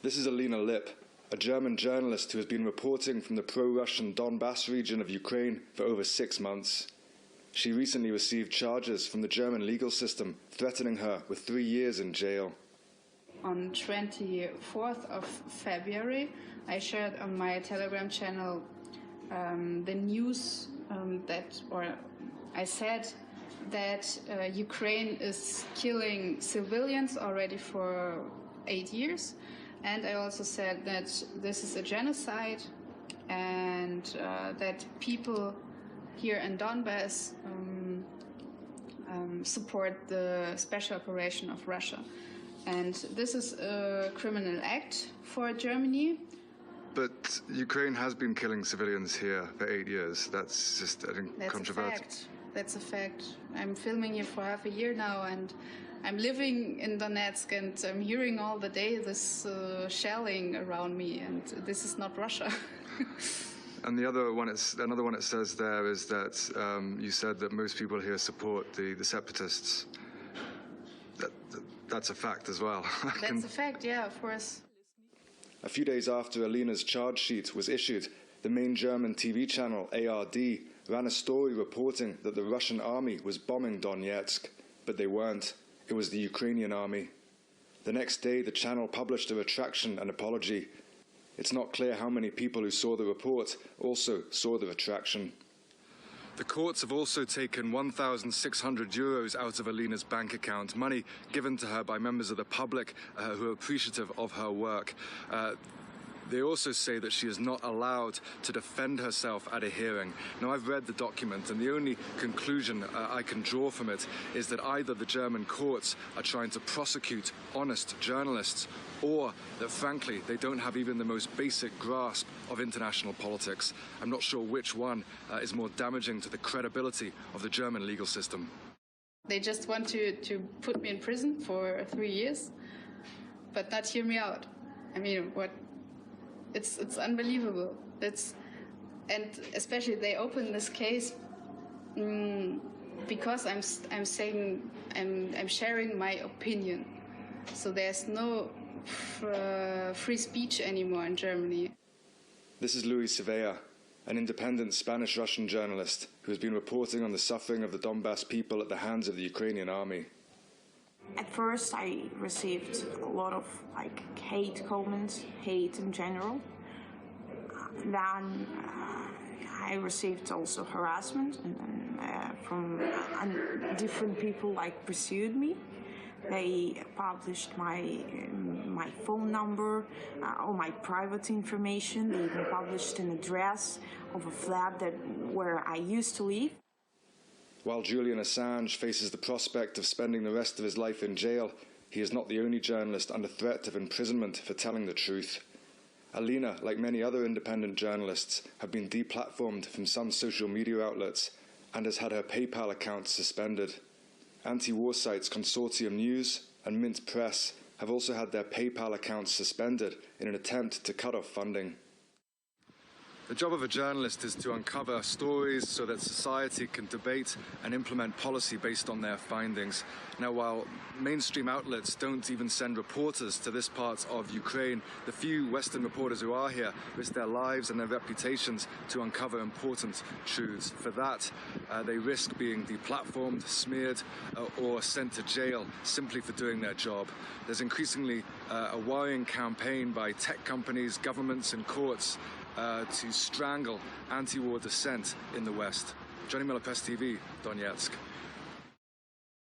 This is Alina Lip, a German journalist who has been reporting from the pro-Russian Donbass region of Ukraine for over 6 months. She recently received charges from the German legal system threatening her with 3 years in jail. On 24th of February, I shared on my Telegram channel the news I said that Ukraine is killing civilians already for 8 years. And I also said that this is a genocide and that people here in Donbass support the special operation of Russia. And this is a criminal act for Germany. But Ukraine has been killing civilians here for 8 years. That's just controversial. That's a fact. I'm filming here for half a year now, and I'm living in Donetsk, and I'm hearing all the day this shelling around me, and this is not Russia. And another one it says there is that you said that most people here support the separatists. That's a fact as well. That's a fact, yeah, of course. A few days after Alina's charge sheet was issued, the main German TV channel ARD ran a story reporting that the Russian army was bombing Donetsk, but they weren't. It was the Ukrainian army. The next day, the channel published a retraction and apology. It's not clear how many people who saw the report also saw the retraction. The courts have also taken 1,600 euros out of Alina's bank account, money given to her by members of the public who are appreciative of her work. They also say that she is not allowed to defend herself at a hearing. Now, I've read the document, and the only conclusion I can draw from it is that either the German courts are trying to prosecute honest journalists, or that, frankly, they don't have even the most basic grasp of international politics. I'm not sure which one is more damaging to the credibility of the German legal system. They just want to put me in prison for 3 years, but not hear me out. I mean, what? It's unbelievable. And especially they open this case because I'm saying I'm sharing my opinion. So there's no free speech anymore in Germany. This is Luis Sevilla, an independent Spanish-Russian journalist who has been reporting on the suffering of the Donbass people at the hands of the Ukrainian army. At first, I received a lot of hate comments, hate in general. Then I received also harassment, and then from different people pursued me. They published my phone number, all my private information. They even published an address of a flat where I used to live. While Julian Assange faces the prospect of spending the rest of his life in jail, he is not the only journalist under threat of imprisonment for telling the truth. Alina, like many other independent journalists, have been deplatformed from some social media outlets and has had her PayPal account suspended. Anti-war sites Consortium News and Mint Press have also had their PayPal accounts suspended in an attempt to cut off funding. The job of a journalist is to uncover stories so that society can debate and implement policy based on their findings. Now, while mainstream outlets don't even send reporters to this part of Ukraine, the few Western reporters who are here risk their lives and their reputations to uncover important truths. For that, they risk being deplatformed, smeared, or sent to jail simply for doing their job. There's increasingly a worrying campaign by tech companies, governments, and courts to strangle anti-war dissent in the West. Johnny Miller, Press TV, Donetsk.